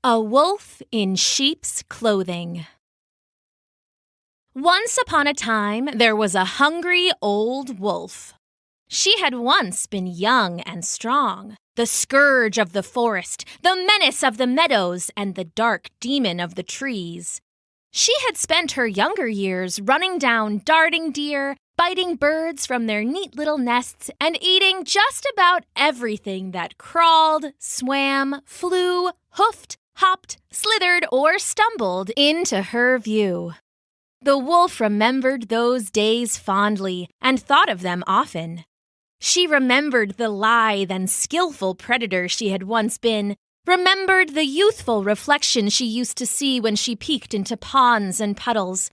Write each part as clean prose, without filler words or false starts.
A wolf in sheep's clothing. Once upon a time, there was a hungry old wolf. She had once been young and strong, the scourge of the forest, the menace of the meadows, and the dark demon of the trees. She had spent her younger years running down darting deer, biting birds from their neat little nests, and eating just about everything that crawled, swam, flew, hoofed, hopped, slithered, or stumbled into her view. The wolf remembered those days fondly and thought of them often. She remembered the lithe and skillful predator she had once been, remembered the youthful reflection she used to see when she peeked into ponds and puddles.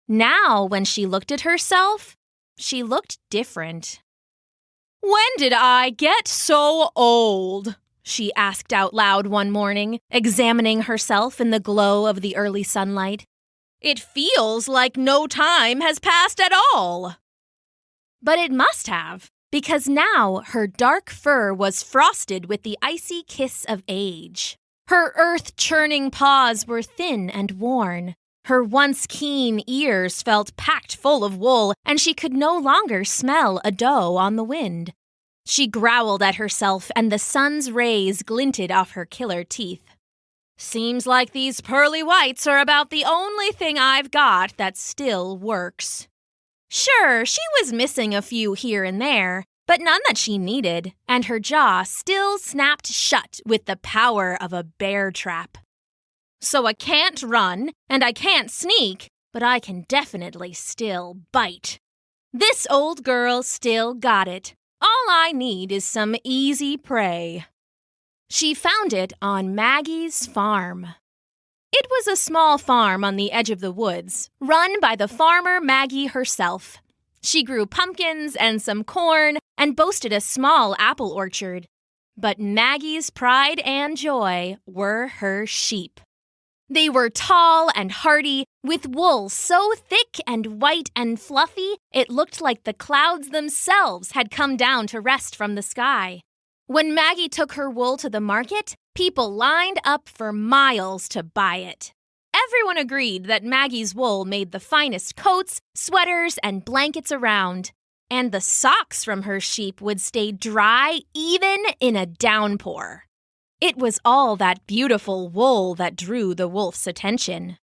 Now, when she looked at herself, she looked different. "When did I get so old?" she asked out loud one morning, examining herself in the glow of the early sunlight. "It feels like no time has passed at all." But it must have, because now her dark fur was frosted with the icy kiss of age. Her earth-churning paws were thin and worn. Her once keen ears felt packed full of wool, and she could no longer smell a doe on the wind. She growled at herself, and the sun's rays glinted off her killer teeth. "Seems like these pearly whites are about the only thing I've got that still works." Sure, she was missing a few here and there, but none that she needed, and her jaw still snapped shut with the power of a bear trap. "So I can't run, and I can't sneak, but I can definitely still bite. This old girl still got it. All I need is some easy prey." She found it on Maggie's farm. It was a small farm on the edge of the woods, run by the farmer Maggie herself. She grew pumpkins and some corn and boasted a small apple orchard. But Maggie's pride and joy were her sheep. They were tall and hardy, with wool so thick and white and fluffy it looked like the clouds themselves had come down to rest from the sky. When Maggie took her wool to the market, people lined up for miles to buy it. Everyone agreed that Maggie's wool made the finest coats, sweaters, and blankets around, and the socks from her sheep would stay dry even in a downpour. It was all that beautiful wool that drew the wolf's attention.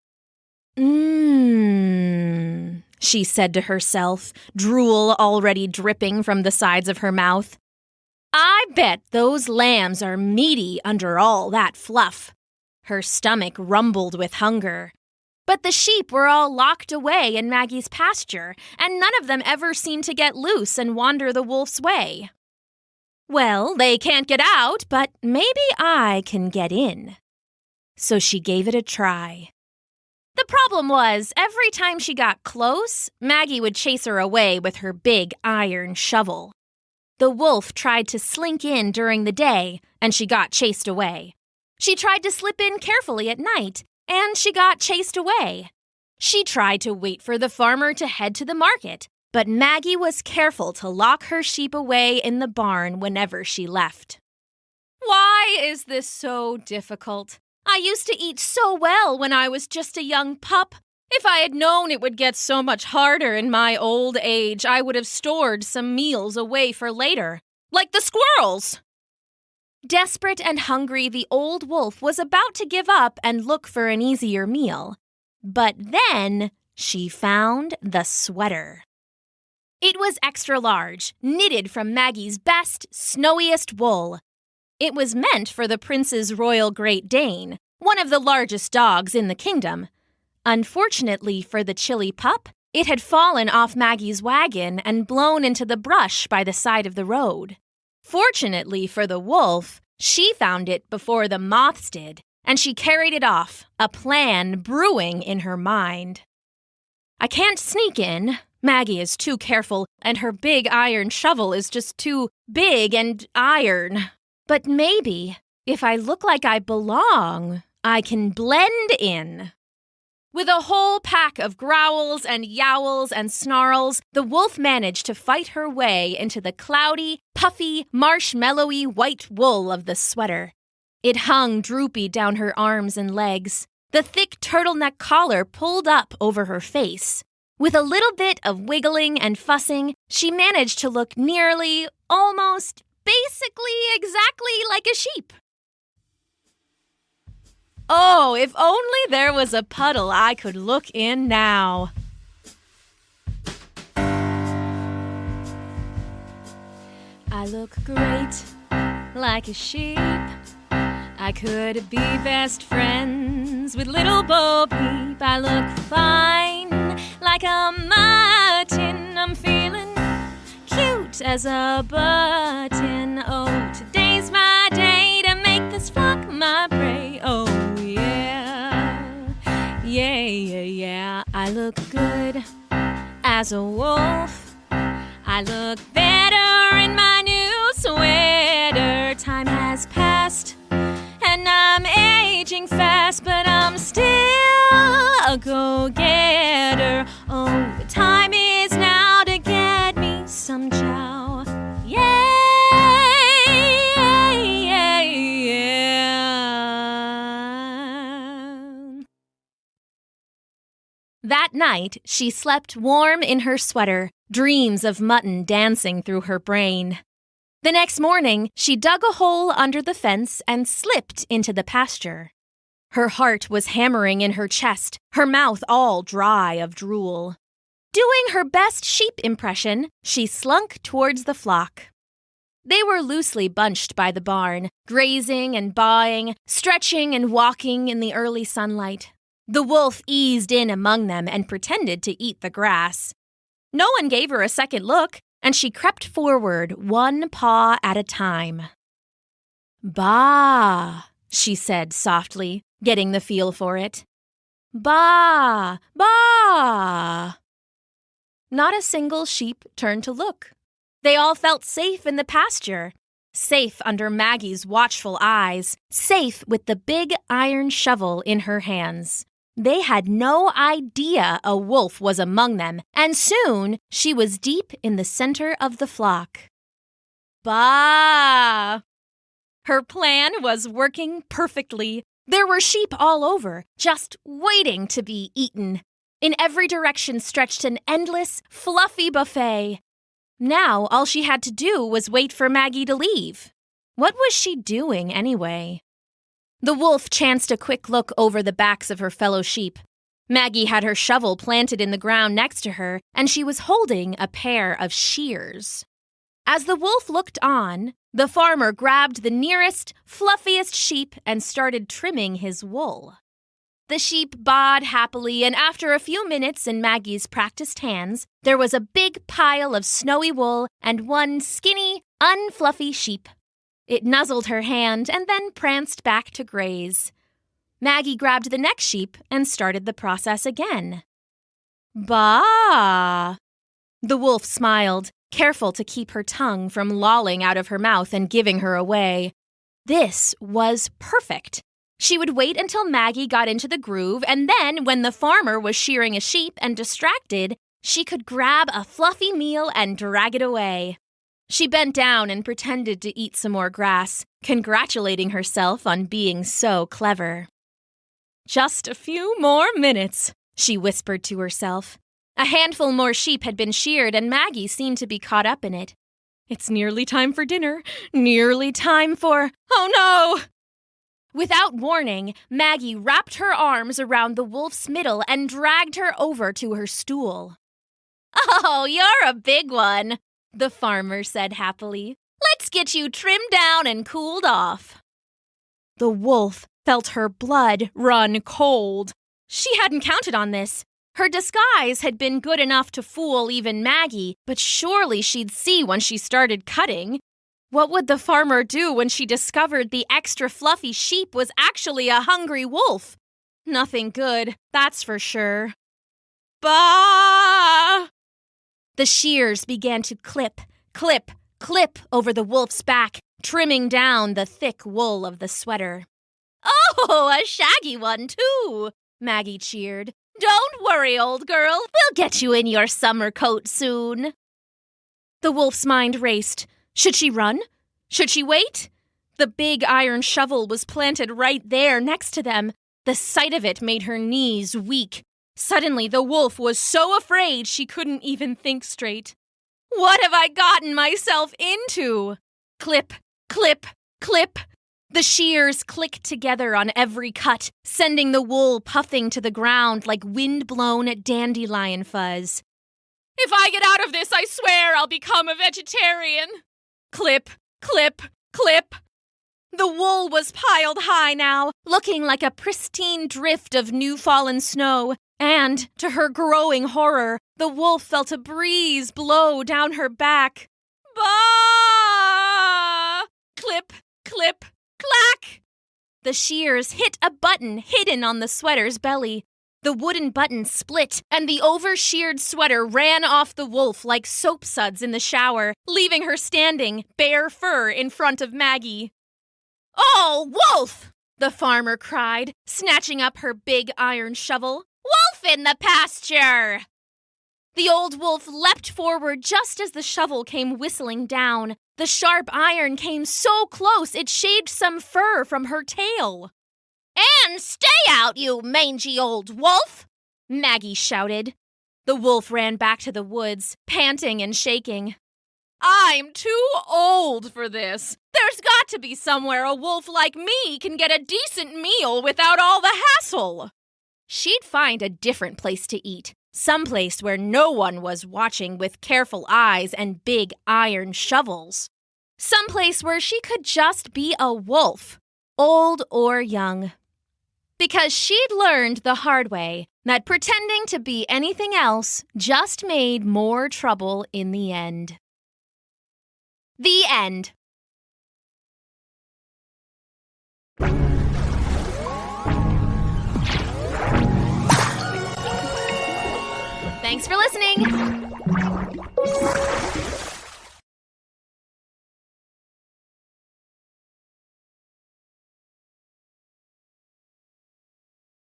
She said to herself, drool already dripping from the sides of her mouth. "I bet those lambs are meaty under all that fluff." Her stomach rumbled with hunger. But the sheep were all locked away in Maggie's pasture, and none of them ever seemed to get loose and wander the wolf's way. "Well, they can't get out, but maybe I can get in." So she gave it a try. The problem was, every time she got close, Maggie would chase her away with her big iron shovel. The wolf tried to slink in during the day, and she got chased away. She tried to slip in carefully at night, and she got chased away. She tried to wait for the farmer to head to the market, but Maggie was careful to lock her sheep away in the barn whenever she left. "Why is this so difficult? I used to eat so well when I was just a young pup. If I had known it would get so much harder in my old age, I would have stored some meals away for later, like the squirrels." Desperate and hungry, the old wolf was about to give up and look for an easier meal. But then she found the sweater. It was extra large, knitted from Maggie's best, snowiest wool. It was meant for the prince's royal Great Dane, one of the largest dogs in the kingdom. Unfortunately for the chilly pup, it had fallen off Maggie's wagon and blown into the brush by the side of the road. Fortunately for the wolf, she found it before the moths did, and she carried it off, a plan brewing in her mind. "I can't sneak in. Maggie is too careful, and her big iron shovel is just too big and iron. But maybe, if I look like I belong, I can blend in." With a whole pack of growls and yowls and snarls, the wolf managed to fight her way into the cloudy, puffy, marshmallowy white wool of the sweater. It hung droopy down her arms and legs, the thick turtleneck collar pulled up over her face. With a little bit of wiggling and fussing, she managed to look nearly, almost, basically exactly like a sheep. Oh, if only there was a puddle I could look in now. I look great, like a sheep. I could be best friends with little Bo Peep. I look fine, like a mutton. I'm feeling cute as a button. Oh, today's my day to make this flock my prey. Oh, yeah, yeah, yeah, yeah. I look good as a wolf. I look better in my new sweater. Time has passed and I'm aging fast, but I'm still a go-getter. Oh, the time is now to get me some chow. Yeah, yeah, yeah. That night, she slept warm in her sweater, dreams of mutton dancing through her brain. The next morning, she dug a hole under the fence and slipped into the pasture. Her heart was hammering in her chest, her mouth all dry of drool. Doing her best sheep impression, she slunk towards the flock. They were loosely bunched by the barn, grazing and baaing, stretching and walking in the early sunlight. The wolf eased in among them and pretended to eat the grass. No one gave her a second look, and she crept forward, one paw at a time. "Baa," she said softly, getting the feel for it. "Baa, baa." Not a single sheep turned to look. They all felt safe in the pasture, safe under Maggie's watchful eyes, safe with the big iron shovel in her hands. They had no idea a wolf was among them, and soon she was deep in the center of the flock. Baa! Her plan was working perfectly. There were sheep all over, just waiting to be eaten. In every direction stretched an endless, fluffy buffet. Now all she had to do was wait for Maggie to leave. What was she doing anyway? The wolf chanced a quick look over the backs of her fellow sheep. Maggie had her shovel planted in the ground next to her, and she was holding a pair of shears. As the wolf looked on, the farmer grabbed the nearest, fluffiest sheep and started trimming his wool. The sheep baaed happily, and after a few minutes in Maggie's practiced hands, there was a big pile of snowy wool and one skinny, unfluffy sheep. It nuzzled her hand and then pranced back to graze. Maggie grabbed the next sheep and started the process again. Baa! The wolf smiled, careful to keep her tongue from lolling out of her mouth and giving her away. This was perfect. She would wait until Maggie got into the groove, and then, when the farmer was shearing a sheep and distracted, she could grab a fluffy meal and drag it away. She bent down and pretended to eat some more grass, congratulating herself on being so clever. "Just a few more minutes," she whispered to herself. A handful more sheep had been sheared, and Maggie seemed to be caught up in it. "It's nearly time for dinner. Nearly time for... Oh, no!" Without warning, Maggie wrapped her arms around the wolf's middle and dragged her over to her stool. "Oh, you're a big one," the farmer said happily. "Let's get you trimmed down and cooled off." The wolf felt her blood run cold. She hadn't counted on this. Her disguise had been good enough to fool even Maggie, but surely she'd see when she started cutting. What would the farmer do when she discovered the extra fluffy sheep was actually a hungry wolf? Nothing good, that's for sure. Bah! The shears began to clip, clip, clip over the wolf's back, trimming down the thick wool of the sweater. "Oh, a shaggy one, too," Maggie cheered. "Don't worry, old girl. We'll get you in your summer coat soon." The wolf's mind raced. Should she run? Should she wait? The big iron shovel was planted right there next to them. The sight of it made her knees weak. Suddenly, the wolf was so afraid she couldn't even think straight. What have I gotten myself into? Clip, clip, clip. The shears clicked together on every cut, sending the wool puffing to the ground like wind-blown dandelion fuzz. If I get out of this, I swear I'll become a vegetarian. Clip, clip, clip. The wool was piled high now, looking like a pristine drift of new-fallen snow, and, to her growing horror, the wolf felt a breeze blow down her back. Bah! Clip, clip, clack! The shears hit a button hidden on the sweater's belly. The wooden button split, and the over-sheared sweater ran off the wolf like soap suds in the shower, leaving her standing, bare fur, in front of Maggie. "Oh, wolf!" the farmer cried, snatching up her big iron shovel. "Wolf in the pasture!" The old wolf leapt forward just as the shovel came whistling down. The sharp iron came so close it shaved some fur from her tail. "And stay out, you mangy old wolf!" Maggie shouted. The wolf ran back to the woods, panting and shaking. "I'm too old for this. There's got to be somewhere a wolf like me can get a decent meal without all the hassle." She'd find a different place to eat, someplace where no one was watching with careful eyes and big iron shovels. Someplace where she could just be a wolf, old or young. Because she'd learned the hard way that pretending to be anything else just made more trouble in the end. The end. Thanks for listening.